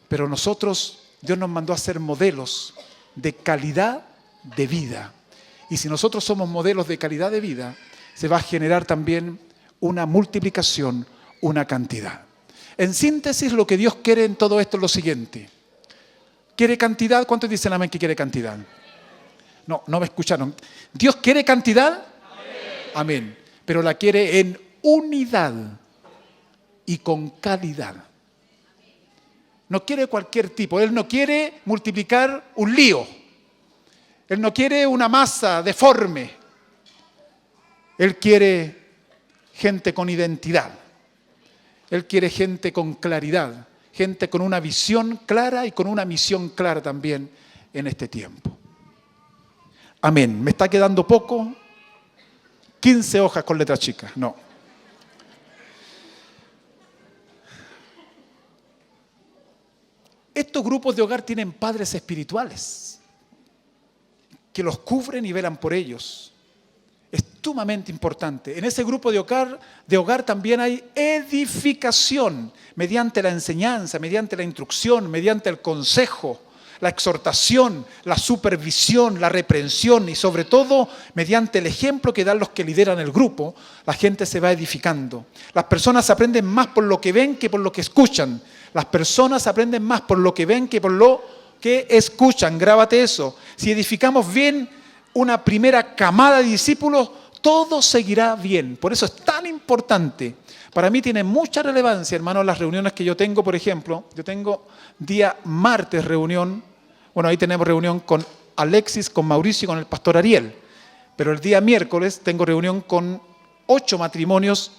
Pero nosotros, Dios nos mandó a ser modelos de calidad de vida. Y si nosotros somos modelos de calidad de vida, se va a generar también una multiplicación, una cantidad. En síntesis, lo que Dios quiere en todo esto es lo siguiente. ¿Quiere cantidad? ¿Cuántos dicen amén que quiere cantidad? No me escucharon. ¿Dios quiere cantidad? Amén. Pero la quiere en unidad y con calidad. No quiere cualquier tipo. Él no quiere multiplicar un lío. Él no quiere una masa deforme. Él quiere gente con identidad. Él quiere gente con claridad. Gente con una visión clara y con una misión clara también en este tiempo. Amén. ¿Me está quedando poco? 15 hojas con letra chica. No. Estos grupos de hogar tienen padres espirituales que los cubren y velan por ellos. Es sumamente importante. En ese grupo de hogar también hay edificación mediante la enseñanza, mediante la instrucción, mediante el consejo, la exhortación, la supervisión, la reprensión y sobre todo mediante el ejemplo que dan los que lideran el grupo, la gente se va edificando. Las personas aprenden más por lo que ven que por lo que escuchan. Las personas aprenden más por lo que ven que por lo que escuchan. Grábate eso. Si edificamos bien una primera camada de discípulos, todo seguirá bien. Por eso es tan importante. Para mí tiene mucha relevancia, hermanos, las reuniones que yo tengo, por ejemplo. Yo tengo día martes reunión. Bueno, ahí tenemos reunión con Alexis, con Mauricio y con el pastor Ariel. Pero el día miércoles tengo reunión con 8 matrimonios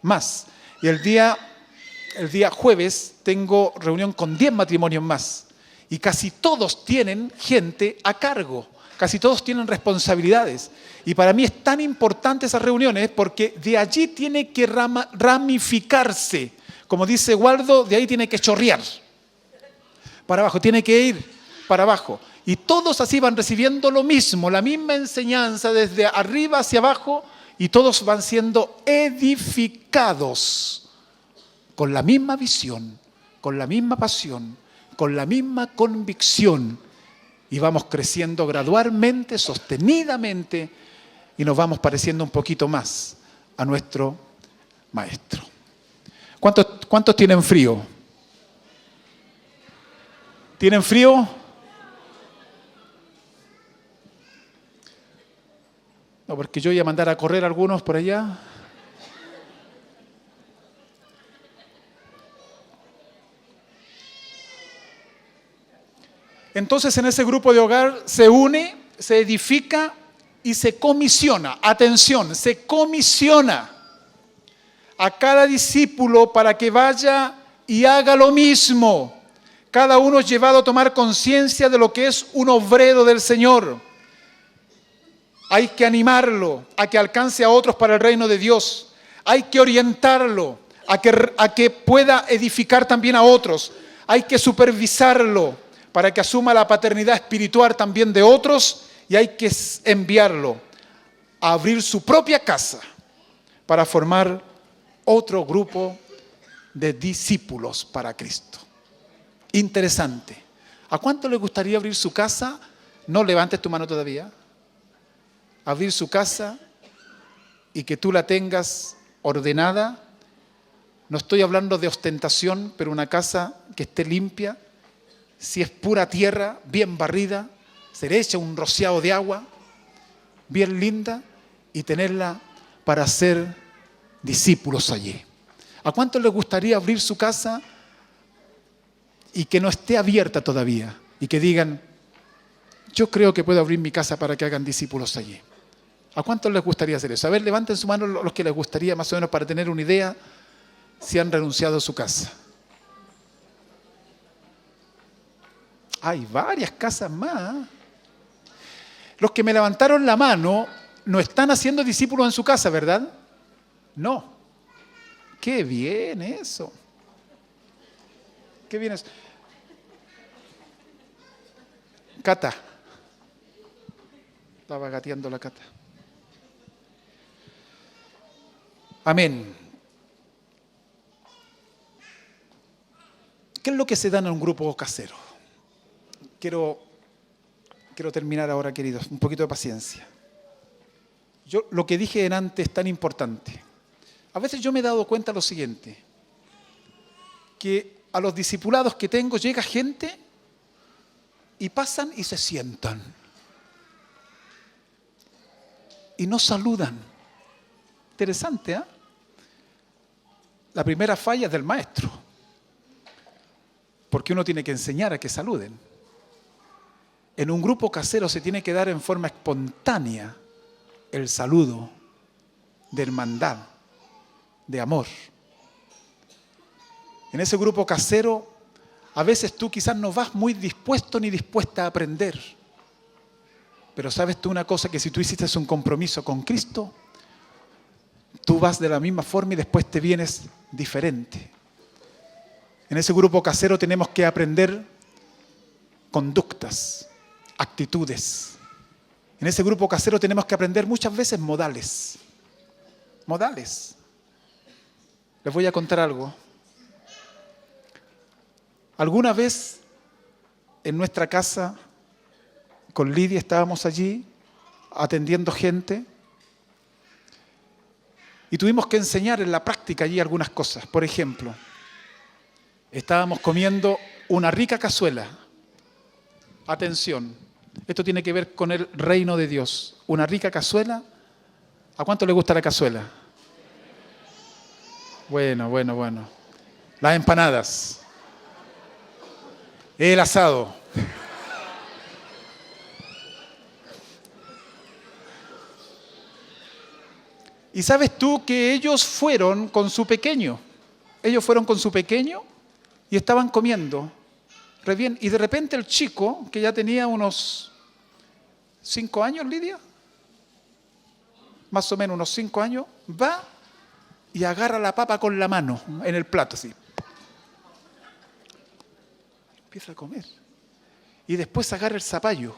más. Y el día jueves tengo reunión con 10 matrimonios más. Y casi todos tienen gente a cargo. Casi todos tienen responsabilidades. Y para mí es tan importante esas reuniones porque de allí tiene que ramificarse. Como dice Waldo, de ahí tiene que chorrear. Para abajo, tiene que ir para abajo. Y todos así van recibiendo lo mismo, la misma enseñanza desde arriba hacia abajo y todos van siendo edificados con la misma visión, con la misma pasión, con la misma convicción. Y vamos creciendo gradualmente, sostenidamente, y nos vamos pareciendo un poquito más a nuestro Maestro. ¿Cuántos tienen frío? ¿Tienen frío? No, porque yo iba a mandar a correr a algunos por allá. Entonces en ese grupo de hogar se une, se edifica y se comisiona. Atención, se comisiona a cada discípulo para que vaya y haga lo mismo. Cada uno es llevado a tomar conciencia de lo que es un obrero del Señor. Hay que animarlo a que alcance a otros para el reino de Dios. Hay que orientarlo a que pueda edificar también a otros. Hay que supervisarlo para que asuma la paternidad espiritual también de otros, y hay que enviarlo a abrir su propia casa para formar otro grupo de discípulos para Cristo. Interesante. ¿A cuánto le gustaría abrir su casa? No levantes tu mano todavía. Abrir su casa y que tú la tengas ordenada. No estoy hablando de ostentación, pero una casa que esté limpia. Si es pura tierra, bien barrida, se le echa un rociado de agua, bien linda, y tenerla para hacer discípulos allí. ¿A cuánto les gustaría abrir su casa y que no esté abierta todavía? Y que digan, yo creo que puedo abrir mi casa para que hagan discípulos allí. ¿A cuántos les gustaría hacer eso? A ver, levanten su mano los que les gustaría, más o menos para tener una idea, si han renunciado a su casa. Hay varias casas más. Los que me levantaron la mano no están haciendo discípulos en su casa, ¿verdad? No. Qué bien eso. Qué bien eso. Cata. Estaba gateando la Cata. Amén. ¿Qué es lo que se da en un grupo casero? Quiero terminar ahora, queridos. Un poquito de paciencia. Lo que dije antes es tan importante. A veces yo me he dado cuenta de lo siguiente, que a los discipulados que tengo llega gente y pasan y se sientan. Y no saludan. Interesante, ¿eh? La primera falla es del maestro. Porque uno tiene que enseñar a que saluden. En un grupo casero se tiene que dar en forma espontánea el saludo de hermandad, de amor. En ese grupo casero, a veces tú quizás no vas muy dispuesto ni dispuesta a aprender. Pero sabes tú una cosa, que si tú hiciste un compromiso con Cristo, tú vas de la misma forma y después te vienes diferente. En ese grupo casero tenemos que aprender conductas, actitudes. En ese grupo casero tenemos que aprender muchas veces modales. Modales. Les voy a contar algo. Alguna vez en nuestra casa, con Lidia estábamos allí atendiendo gente y tuvimos que enseñar en la práctica allí algunas cosas. Por ejemplo, estábamos comiendo una rica cazuela. Atención, esto tiene que ver con el reino de Dios. Una rica cazuela. ¿A cuánto le gusta la cazuela? Bueno. Las empanadas. El asado. Y sabes tú que ellos fueron con su pequeño. Ellos fueron con su pequeño y estaban comiendo. Re bien. Y de repente el chico, que ya tenía unos 5 años, Lidia, más o menos unos 5 años, va y agarra la papa con la mano en el plato, así. Empieza a comer. Y después agarra el zapallo.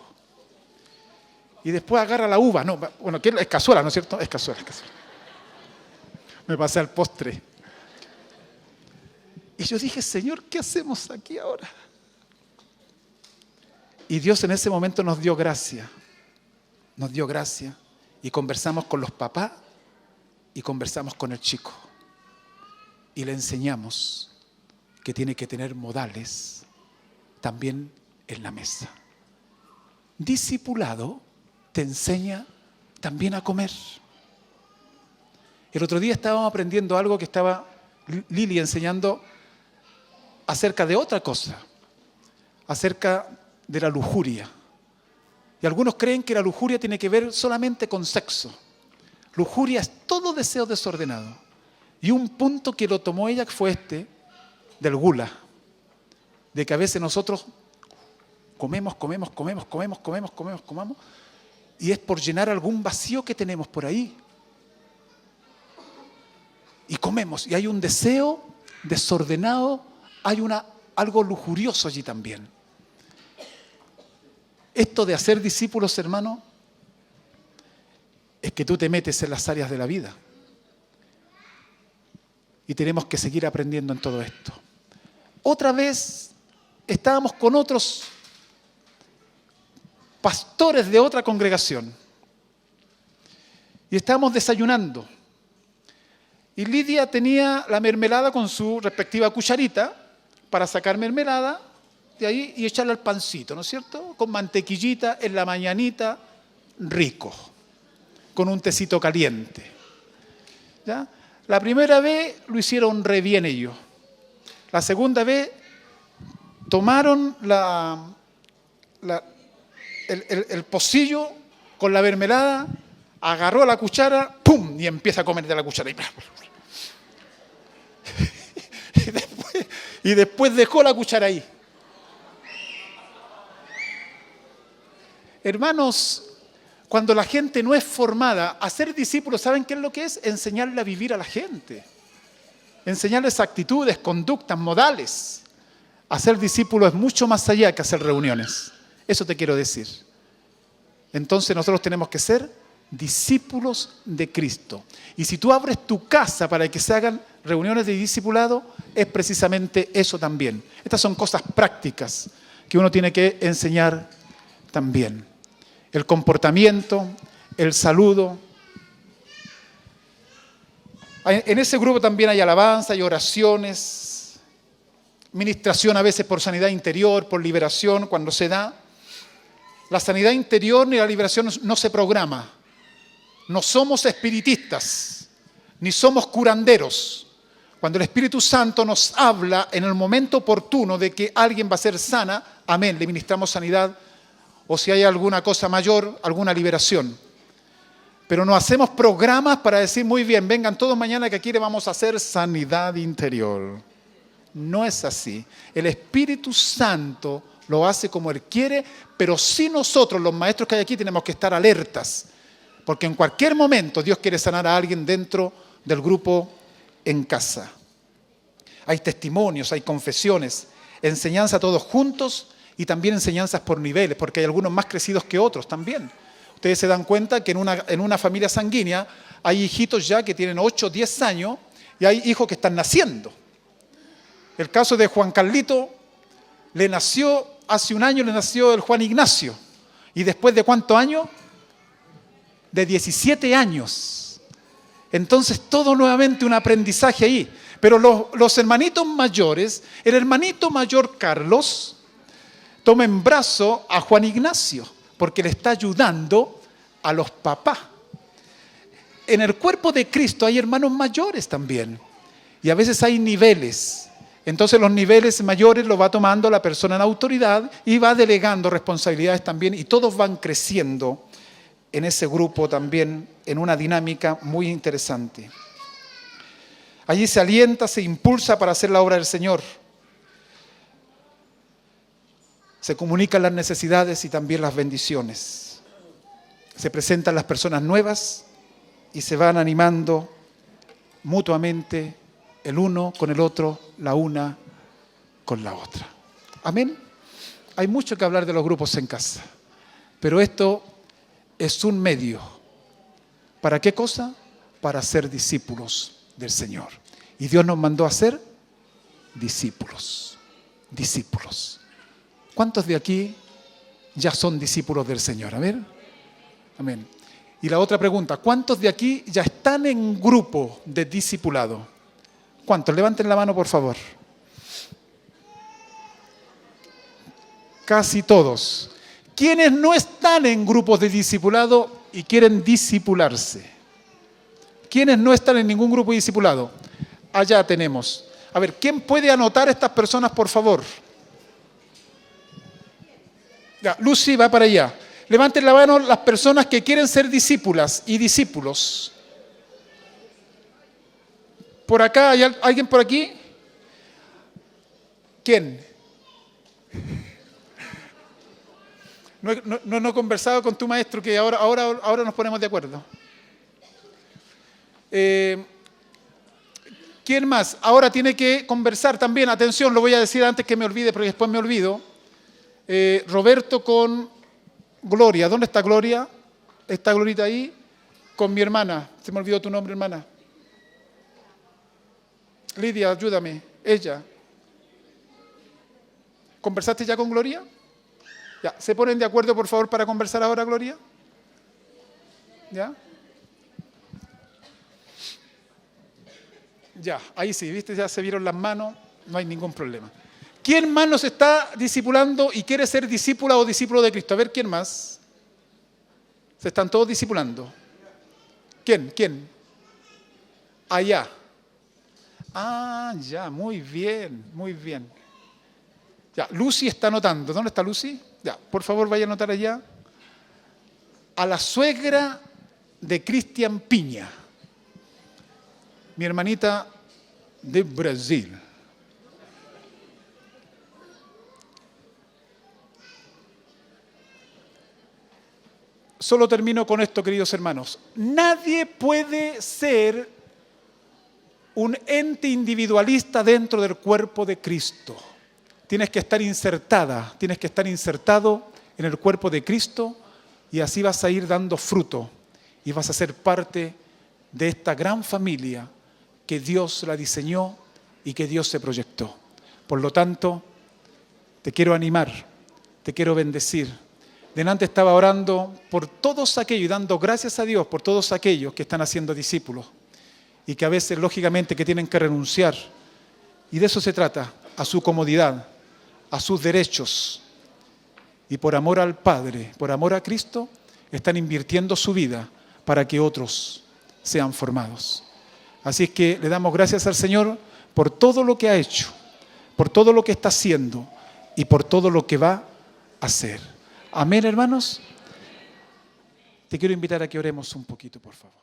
Y después agarra la uva. No, bueno, es cazuela, ¿no es cierto? Es cazuela. Me pasé al postre. Y yo dije, Señor, ¿qué hacemos aquí ahora? Y Dios en ese momento nos dio gracia. Nos dio gracia. Y conversamos con los papás y conversamos con el chico. Y le enseñamos que tiene que tener modales también en la mesa. Discipulado te enseña también a comer. El otro día estábamos aprendiendo algo que estaba Lili enseñando acerca de otra cosa, acerca de la lujuria. Y algunos creen que la lujuria tiene que ver solamente con sexo. Lujuria es todo deseo desordenado. Y un punto que lo tomó ella fue del gula. De que a veces nosotros comemos, y es por llenar algún vacío que tenemos por ahí. Y comemos, y hay un deseo desordenado, hay algo lujurioso allí también. Esto de hacer discípulos, hermano, es que tú te metes en las áreas de la vida. Y tenemos que seguir aprendiendo en todo esto. Otra vez estábamos con otros pastores de otra congregación. Y estábamos desayunando. Y Lidia tenía la mermelada con su respectiva cucharita para sacar mermelada de ahí y echarla al pancito, ¿no es cierto? Con mantequillita en la mañanita, rico, con un tecito caliente. ¿Ya? La primera vez lo hicieron re bien ellos. La segunda vez tomaron el pocillo con la mermelada, agarró la cuchara, ¡pum! Y empieza a comer de la cuchara. Y después dejó la cuchara ahí. Hermanos, cuando la gente no es formada, hacer discípulos, ¿saben qué es lo que es? Enseñarle a vivir a la gente. Enseñarles actitudes, conductas, modales. Hacer discípulos es mucho más allá que hacer reuniones. Eso te quiero decir. Entonces nosotros tenemos que ser discípulos de Cristo. Y si tú abres tu casa para que se hagan reuniones de discipulado, es precisamente eso también. Estas son cosas prácticas que uno tiene que enseñar también. El comportamiento, el saludo. En ese grupo también hay alabanza, hay oraciones, ministración a veces por sanidad interior, por liberación cuando se da. La sanidad interior ni la liberación no se programa. No somos espiritistas, ni somos curanderos. Cuando el Espíritu Santo nos habla en el momento oportuno de que alguien va a ser sana, amén, le ministramos sanidad, o si hay alguna cosa mayor, alguna liberación. Pero no hacemos programas para decir, muy bien, vengan todos mañana que aquí le vamos a hacer sanidad interior. No es así. El Espíritu Santo lo hace como Él quiere, pero sí nosotros, los maestros que hay aquí, tenemos que estar alertas. Porque en cualquier momento Dios quiere sanar a alguien dentro del grupo en casa. Hay testimonios, hay confesiones, enseñanza todos juntos y también enseñanzas por niveles, porque hay algunos más crecidos que otros también. Ustedes se dan cuenta que en una familia sanguínea hay hijitos ya que tienen 8, 10 años y hay hijos que están naciendo. El caso de Juan Carlito, hace un año le nació el Juan Ignacio. ¿Y después de cuántos años? De 17 años. Entonces todo nuevamente un aprendizaje ahí. Pero los hermanitos mayores, el hermanito mayor Carlos, toma en brazo a Juan Ignacio, porque le está ayudando a los papás. En el cuerpo de Cristo hay hermanos mayores también. Y a veces hay niveles. Entonces los niveles mayores los va tomando la persona en autoridad y va delegando responsabilidades también. Y todos van creciendo en ese grupo también, en una dinámica muy interesante. Allí se alienta, se impulsa para hacer la obra del Señor. Se comunican las necesidades y también las bendiciones. Se presentan las personas nuevas y se van animando mutuamente el uno con el otro, la una con la otra. Amén. Hay mucho que hablar de los grupos en casa, pero esto es un medio. ¿Para qué cosa? Para ser discípulos del Señor. Y Dios nos mandó a ser discípulos. Discípulos. ¿Cuántos de aquí ya son discípulos del Señor? A ver. Amén. Y la otra pregunta, ¿cuántos de aquí ya están en grupo de discipulado? ¿Cuántos? Levanten la mano, por favor. Casi todos. ¿Quiénes no están en grupos de discipulado y quieren discipularse? ¿Quiénes no están en ningún grupo de discipulado? Allá tenemos. A ver, ¿quién puede anotar a estas personas, por favor? Ya, Lucy va para allá. Levanten la mano las personas que quieren ser discípulas y discípulos. ¿Por acá hay alguien por aquí? ¿Quién? No he conversado con tu maestro, que ahora nos ponemos de acuerdo. ¿Quién más? Ahora tiene que conversar también. Atención, lo voy a decir antes que me olvide, porque después me olvido. Roberto con Gloria. ¿Dónde está Gloria? ¿Está Glorita ahí? Con mi hermana. Se me olvidó tu nombre, hermana. Lidia, ayúdame. Ella. ¿Conversaste ya con Gloria? Ya. ¿Se ponen de acuerdo, por favor, para conversar ahora, Gloria? ¿Ya? Ya, ahí sí, ¿viste? Ya se vieron las manos, no hay ningún problema. ¿Quién más nos está discipulando y quiere ser discípula o discípulo de Cristo? A ver, ¿quién más? Se están todos discipulando. ¿Quién? Allá. Ah, ya, muy bien, muy bien. Ya, Lucy está anotando. ¿Dónde está Lucy? Ya, por favor, vaya a anotar allá. A la suegra de Cristian Piña, mi hermanita de Brasil. Solo termino con esto, queridos hermanos. Nadie puede ser un ente individualista dentro del cuerpo de Cristo. Tienes que estar insertada, tienes que estar insertado en el cuerpo de Cristo y así vas a ir dando fruto y vas a ser parte de esta gran familia que Dios la diseñó y que Dios se proyectó. Por lo tanto, te quiero animar, te quiero bendecir. Delante estaba orando por todos aquellos y dando gracias a Dios por todos aquellos que están haciendo discípulos y que a veces, lógicamente, que tienen que renunciar. Y de eso se trata, a su comodidad, a sus derechos. Y por amor al Padre, por amor a Cristo, están invirtiendo su vida para que otros sean formados. Así es que le damos gracias al Señor por todo lo que ha hecho, por todo lo que está haciendo y por todo lo que va a hacer. Amén, hermanos. Te quiero invitar a que oremos un poquito, por favor.